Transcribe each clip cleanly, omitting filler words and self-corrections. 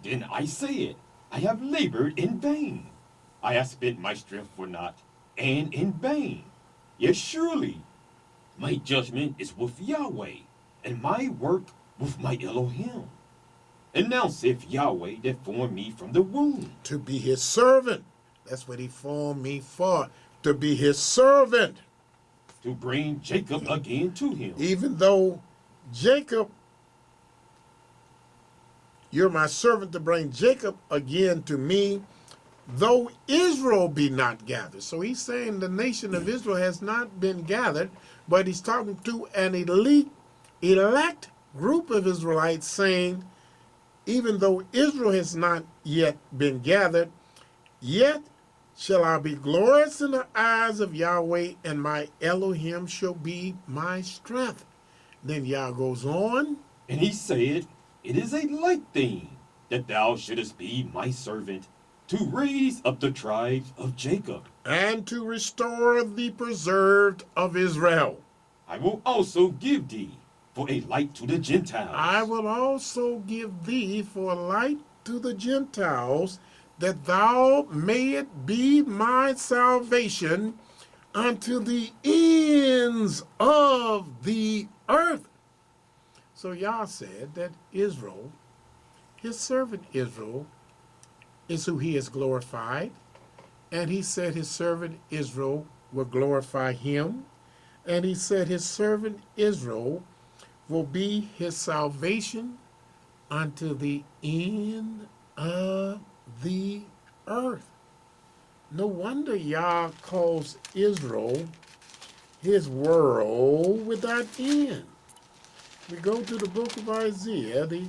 Then I said, I have labored in vain. I have spent my strength for naught, and in vain. Yes, surely, my judgment is with Yahweh, and my work with my Elohim. And now saith Yahweh that formed me from the womb. To be his servant. That's what he formed me for. To be his servant. To bring Jacob again to him. Even though Jacob, you're my servant to bring Jacob again to me, though Israel be not gathered. So he's saying the nation of Israel has not been gathered, but he's talking to an elect group of Israelites, saying, even though Israel has not yet been gathered, yet shall I be glorious in the eyes of Yahweh, and my Elohim shall be my strength. Then Yah goes on. And he said, it is a light thing that thou shouldest be my servant, to raise up the tribes of Jacob, and to restore the preserved of Israel. I will also give thee for a light to the Gentiles. I will also give thee for a light to the Gentiles, that thou mayest be my salvation unto the ends of the earth. So Yah said that Israel, his servant Israel, is who he has glorified. And he said his servant Israel will glorify him. And he said his servant Israel will be his salvation unto the end of the earth. No wonder Yah calls Israel his world without end. We go to the book of Isaiah, the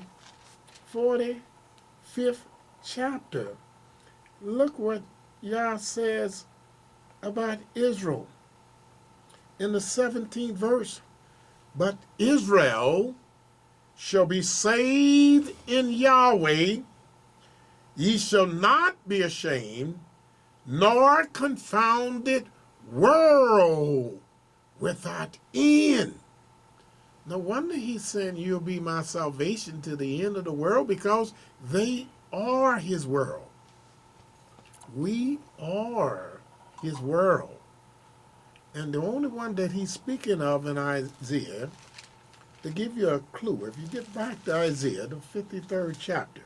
45th chapter. Look what Yah says about Israel in the 17th verse. But Israel shall be saved in Yahweh. Ye shall not be ashamed, nor confounded world without end. No wonder he's saying you'll be my salvation to the end of the world, because they are his world. We are his world. And the only one that he's speaking of in Isaiah, to give you a clue, if you get back to Isaiah, the 53rd chapter,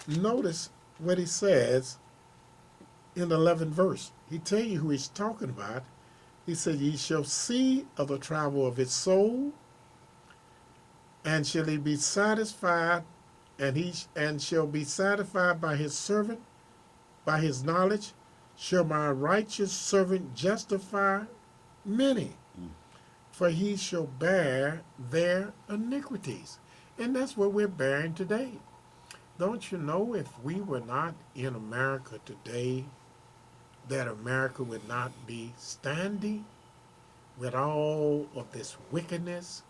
notice what he says in the 11th verse. He tell you who he's talking about. He said, ye shall see of the travel of his soul, and shall he be satisfied, and shall be satisfied by his servant, by his knowledge, shall my righteous servant justify many, for he shall bear their iniquities. And that's what we're bearing today. Don't you know, if we were not in America today, that America would not be standing with all of this wickedness,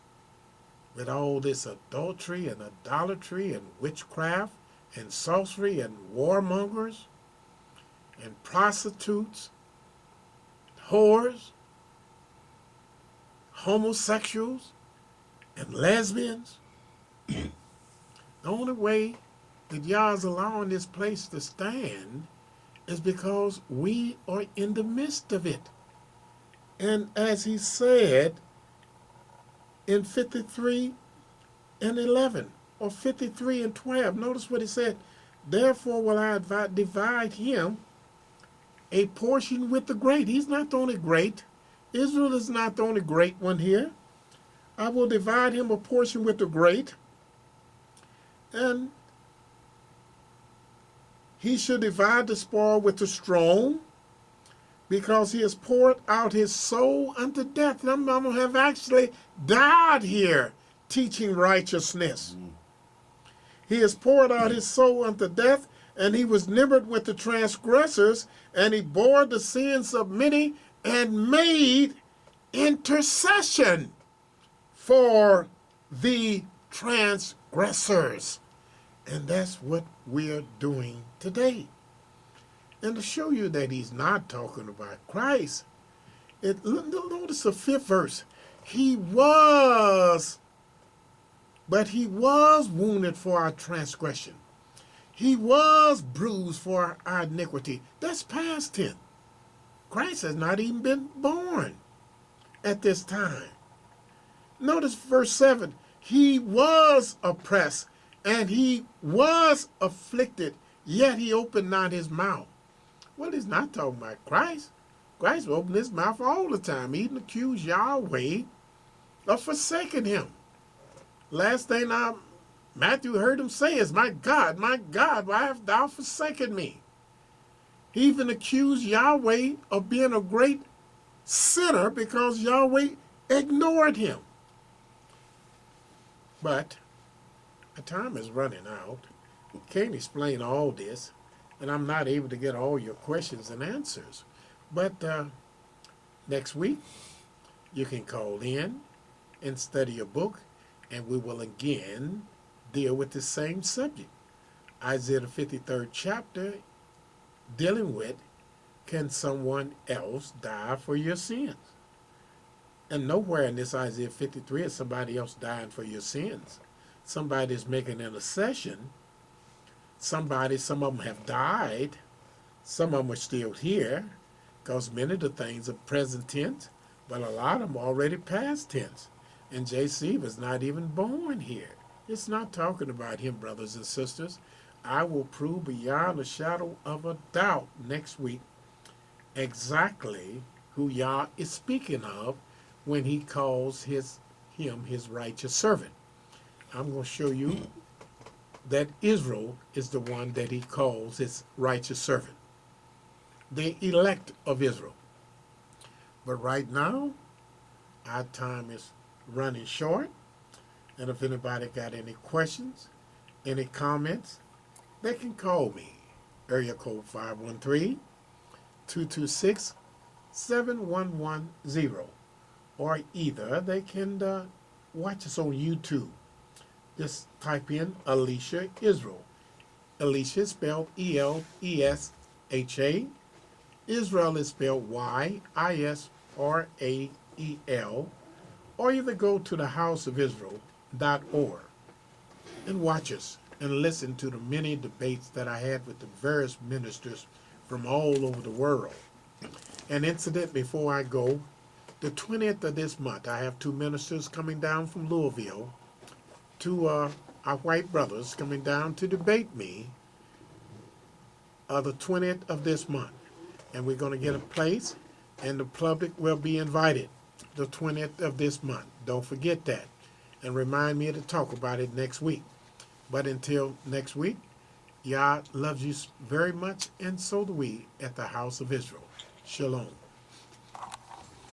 with all this adultery and idolatry and witchcraft and sorcery and warmongers and prostitutes, whores, homosexuals, and lesbians. The only way that Yah is allowing this place to stand is because we are in the midst of it. And as he said in 53 and 11, or 53 and 12, notice what he said, therefore will I divide him a portion with the great. He's not the only great. Israel is not the only great one here. I will divide him a portion with the great, and he shall divide the spoil with the strong, because he has poured out his soul unto death. Some of them have actually died here teaching righteousness. He has poured out his soul unto death, and he was numbered with the transgressors, and he bore the sins of many and made intercession for the transgressors. And that's what we're doing today. And to show you that he's not talking about Christ, notice the 5th verse. But he was wounded for our transgression. He was bruised for our iniquity. That's past tense. Christ has not even been born at this time. Notice verse 7. He was oppressed and he was afflicted, yet he opened not his mouth. Well, he's not talking about Christ. Christ opened his mouth all the time. He didn't accuse Yahweh of forsaking him. Last thing Matthew heard him say is, my God, why hast thou forsaken me? He even accused Yahweh of being a great sinner because Yahweh ignored him. But the time is running out. Can't explain all this, and I'm not able to get all your questions and answers. But next week, you can call in and study a book, and we will again deal with the same subject. Isaiah the 53rd chapter, dealing with, can someone else die for your sins? And nowhere in this Isaiah 53 is somebody else dying for your sins. Somebody is making an intercession. Some of them have died. Some of them are still here, because many of the things are present tense, but a lot of them are already past tense. And JC was not even born here. It's not talking about him, brothers and sisters. I will prove beyond a shadow of a doubt next week exactly who Yah is speaking of when he calls him his righteous servant. I'm going to show you that Israel is the one that he calls his righteous servant, the elect of Israel. But right now, our time is running short, and if anybody got any questions, any comments, they can call me. Area code 513-226-7110. Or either they can watch us on YouTube. Just type in Elesha Israel. Elesha is spelled E-L-E-S-H-A. Israel is spelled Y-I-S-R-A-E-L. Or either go to the houseofisrael.org and watch us and listen to the many debates that I had with the various ministers from all over the world. An incident before I go, the 20th of this month, I have two ministers coming down from Louisville, two our white brothers coming down to debate me the 20th of this month. And we're going to get a place, and the public will be invited the 20th of this month. Don't forget that. And remind me to talk about it next week. But until next week, Yah loves you very much, and so do we at the House of Israel. Shalom.